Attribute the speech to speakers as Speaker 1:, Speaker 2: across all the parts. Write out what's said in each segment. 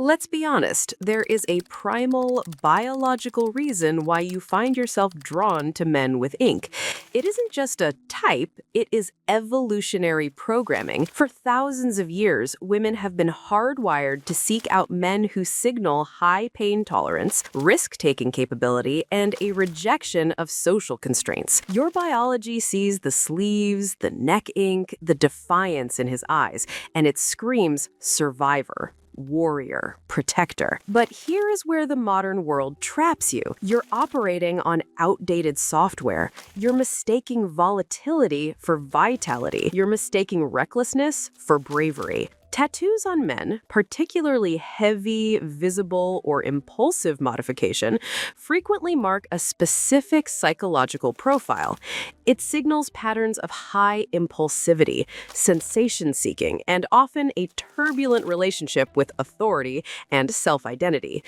Speaker 1: Let's be honest, there is a primal biological reason why you find yourself drawn to men with ink. It isn't just a type, it is evolutionary programming. For thousands of years, women have been hardwired to seek out men who signal high pain tolerance, risk-taking capability, and a rejection of social constraints. Your biology sees the sleeves, the neck ink, the defiance in his eyes, and it screams survivor. Warrior, protector. But here is where the modern world traps you. You're operating on outdated software. You're mistaking volatility for vitality. You're mistaking recklessness for bravery. Tattoos on men, particularly heavy, visible, or impulsive modification, frequently mark a specific psychological profile. It signals patterns of high impulsivity, sensation-seeking, and often a turbulent relationship with authority and self-identity.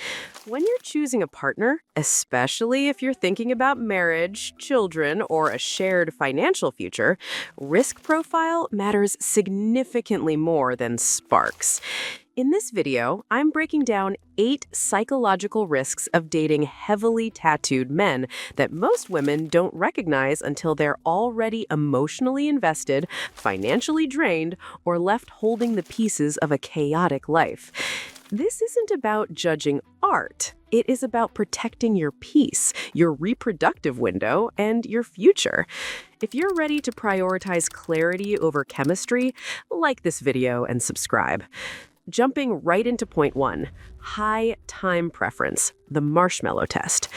Speaker 1: When you're choosing a partner, especially if you're thinking about marriage, children, or a shared financial future, risk profile matters significantly more than sparks. In this video, I'm breaking down 8 psychological risks of dating heavily tattooed men that most women don't recognize until they're already emotionally invested, financially drained, or left holding the pieces of a chaotic life. This isn't about judging art. It is about protecting your peace, your reproductive window, and your future. If you're ready to prioritize clarity over chemistry, like this video and subscribe. Jumping right into point 1, high time preference, the marshmallow test.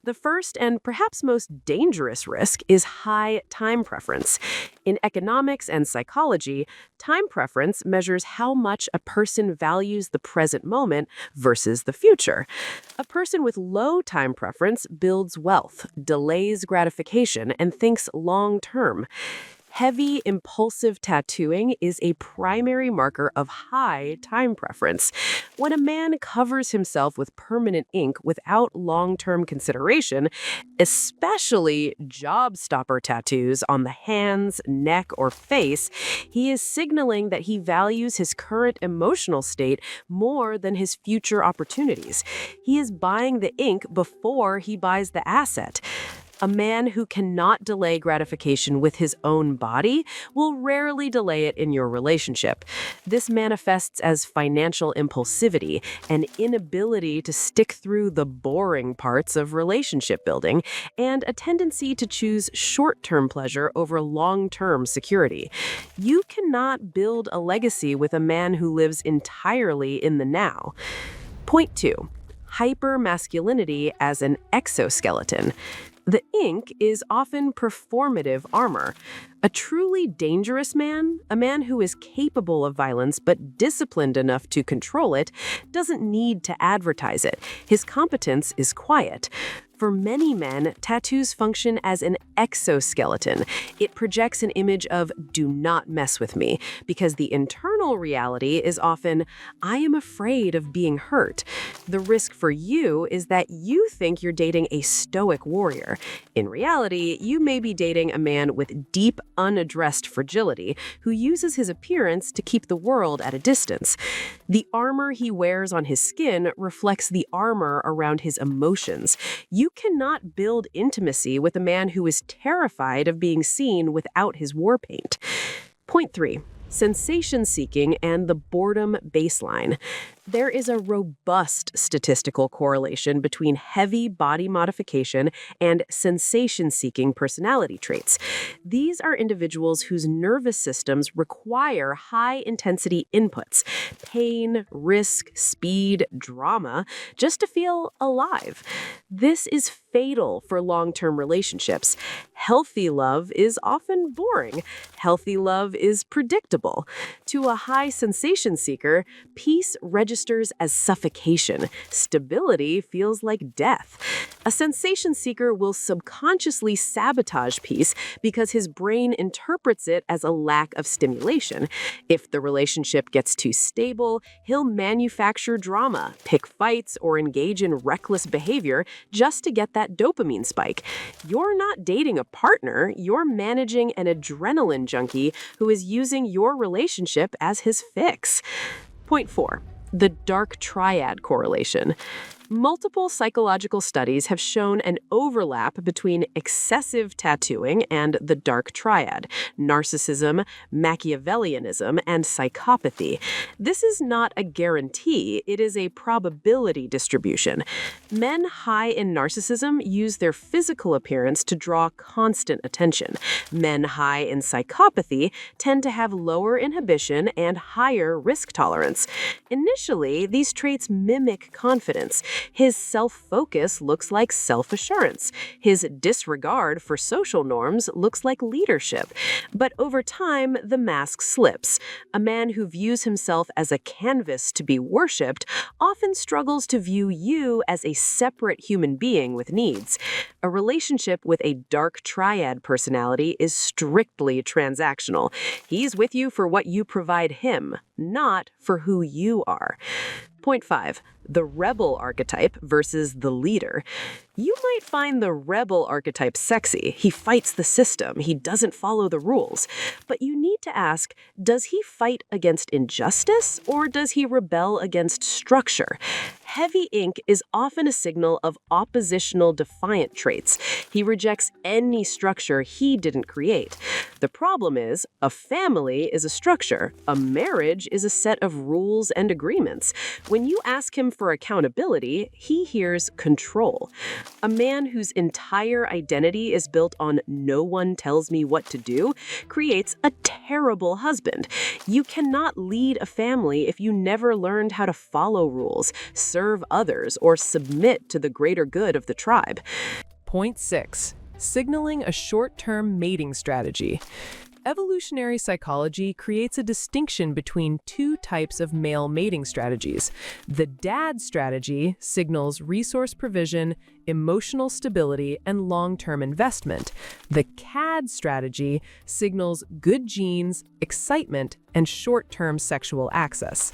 Speaker 1: The first and perhaps most dangerous risk is high time preference. In economics and psychology, time preference measures how much a person values the present moment versus the future. A person with low time preference builds wealth, delays gratification, and thinks long term. Heavy, impulsive tattooing is a primary marker of high time preference. When a man covers himself with permanent ink without long-term consideration, especially job stopper tattoos on the hands, neck, or face, he is signaling that he values his current emotional state more than his future opportunities. He is buying the ink before he buys the asset. A man who cannot delay gratification with his own body will rarely delay it in your relationship. This manifests as financial impulsivity, an inability to stick through the boring parts of relationship building, and a tendency to choose short-term pleasure over long-term security. You cannot build a legacy with a man who lives entirely in the now. Point 2. Hypermasculinity as an exoskeleton. The ink is often performative armor. A truly dangerous man, a man who is capable of violence but disciplined enough to control it, doesn't need to advertise it. His competence is quiet. For many men, tattoos function as an exoskeleton. It projects an image of "do not mess with me," because the internal reality is often, "I am afraid of being hurt." The risk for you is that you think you're dating a stoic warrior. In reality, you may be dating a man with deep, unaddressed fragility who uses his appearance to keep the world at a distance. The armor he wears on his skin reflects the armor around his emotions. You cannot build intimacy with a man who is terrified of being seen without his war paint. Point 3. Sensation-seeking and the boredom baseline. There is a robust statistical correlation between heavy body modification and sensation-seeking personality traits. These are individuals whose nervous systems require high-intensity inputs, pain, risk, speed, drama, just to feel alive. This is fatal for long-term relationships. Healthy love is often boring. Healthy love is predictable. To a high sensation seeker, peace registers as suffocation. Stability feels like death. A sensation seeker will subconsciously sabotage peace because his brain interprets it as a lack of stimulation. If the relationship gets too stable, he'll manufacture drama, pick fights, or engage in reckless behavior just to get that dopamine spike. You're not dating a partner, you're managing an adrenaline junkie who is using your relationship as his fix. Point 4. The dark triad correlation. Multiple psychological studies have shown an overlap between excessive tattooing and the dark triad, narcissism, Machiavellianism, and psychopathy. This is not a guarantee, it is a probability distribution. Men high in narcissism use their physical appearance to draw constant attention. Men high in psychopathy tend to have lower inhibition and higher risk tolerance. Initially, these traits mimic confidence. His self-focus looks like self-assurance. His disregard for social norms looks like leadership. But over time, the mask slips. A man who views himself as a canvas to be worshipped often struggles to view you as a separate human being with needs. A relationship with a dark triad personality is strictly transactional. He's with you for what you provide him, not for who you are. Point 5. The rebel archetype versus the leader. You might find the rebel archetype sexy. He fights the system. He doesn't follow the rules. But you need to ask, does he fight against injustice or does he rebel against structure? Heavy ink is often a signal of oppositional defiant traits. He rejects any structure he didn't create. The problem is, a family is a structure. A marriage is a set of rules and agreements. When you ask him for accountability, he hears control. A man whose entire identity is built on "no one tells me what to do" creates a terrible husband. You cannot lead a family if you never learned how to follow rules, serve others, or submit to the greater good of the tribe.
Speaker 2: Point 6. Signaling a short-term mating strategy. Evolutionary psychology creates a distinction between two types of male mating strategies. The dad strategy signals resource provision, emotional stability, and long-term investment. The CAD strategy signals good genes, excitement, and short-term sexual access.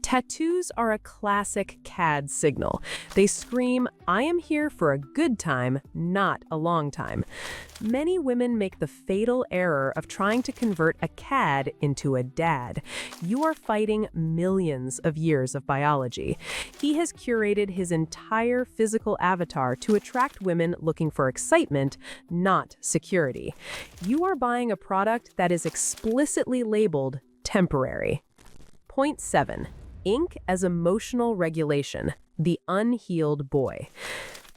Speaker 2: Tattoos are a classic CAD signal. They scream, "I am here for a good time, not a long time." Many women make the fatal error of trying to convert a CAD into a dad. You are fighting millions of years of biology. He has curated his entire physical avatar to attract women looking for excitement, not security. You are buying a product that is explicitly labeled temporary. Point 7. Ink as emotional regulation, the unhealed boy.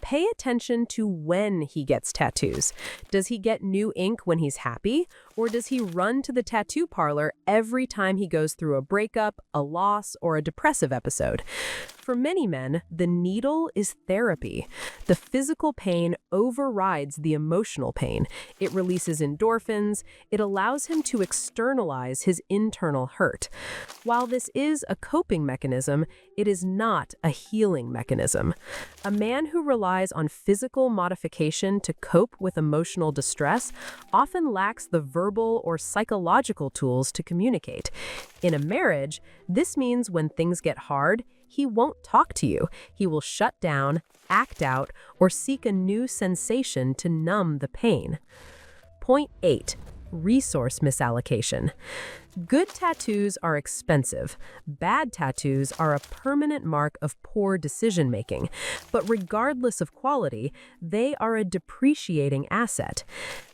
Speaker 2: Pay attention to when he gets tattoos. Does he get new ink when he's happy? Or does he run to the tattoo parlor every time he goes through a breakup, a loss, or a depressive episode? For many men, the needle is therapy. The physical pain overrides the emotional pain. It releases endorphins. It allows him to externalize his internal hurt. While this is a coping mechanism, it is not a healing mechanism. A man who relies on physical modification to cope with emotional distress often lacks the verbal or psychological tools to communicate. In a marriage, this means when things get hard, he won't talk to you. He will shut down, act out, or seek a new sensation to numb the pain. Point 8. Resource misallocation. Good tattoos are expensive. Bad tattoos are a permanent mark of poor decision-making. But regardless of quality, they are a depreciating asset.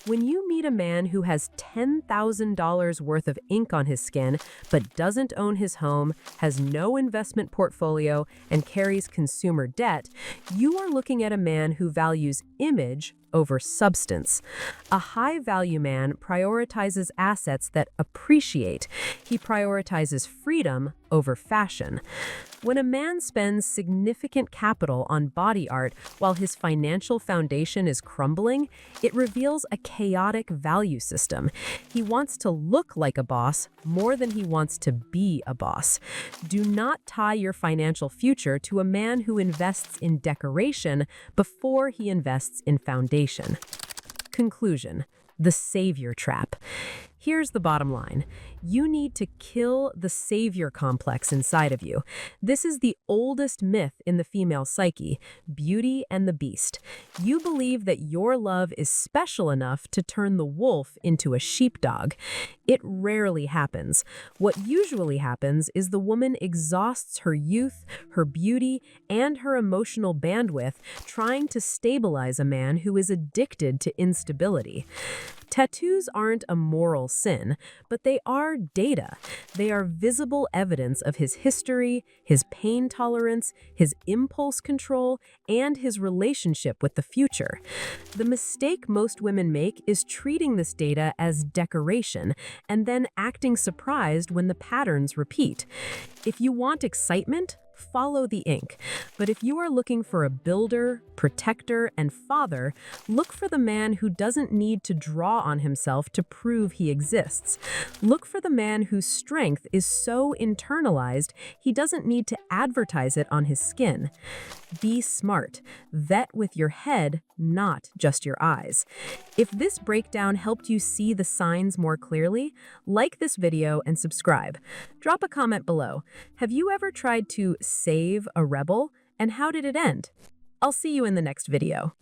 Speaker 2: When you meet a man who has $10,000 worth of ink on his skin, but doesn't own his home, has no investment portfolio, and carries consumer debt, you are looking at a man who values image over substance. A high-value man prioritizes assets that appreciate. He prioritizes freedom over fashion. When a man spends significant capital on body art while his financial foundation is crumbling, it reveals a chaotic value system. He wants to look like a boss more than he wants to be a boss. Do not tie your financial future to a man who invests in decoration before he invests in foundation. Conclusion: the savior trap. Here's the bottom line. You need to kill the savior complex inside of you. This is the oldest myth in the female psyche, Beauty and the Beast. You believe that your love is special enough to turn the wolf into a sheepdog. It rarely happens. What usually happens is the woman exhausts her youth, her beauty, and her emotional bandwidth trying to stabilize a man who is addicted to instability. Tattoos aren't a moral sin, but they are data. They are visible evidence of his history, his pain tolerance, his impulse control, and his relationship with the future. The mistake most women make is treating this data as decoration and then acting surprised when the patterns repeat. If you want excitement, follow the ink. But if you are looking for a builder, protector, and father, look for the man who doesn't need to draw on himself to prove he exists. Look for the man whose strength is so internalized he doesn't need to advertise it on his skin. Be smart. Vet with your head, not just your eyes. If this breakdown helped you see the signs more clearly, like this video and subscribe. Drop a comment below. Have you ever tried to save a rebel, and how did it end? I'll see you in the next video.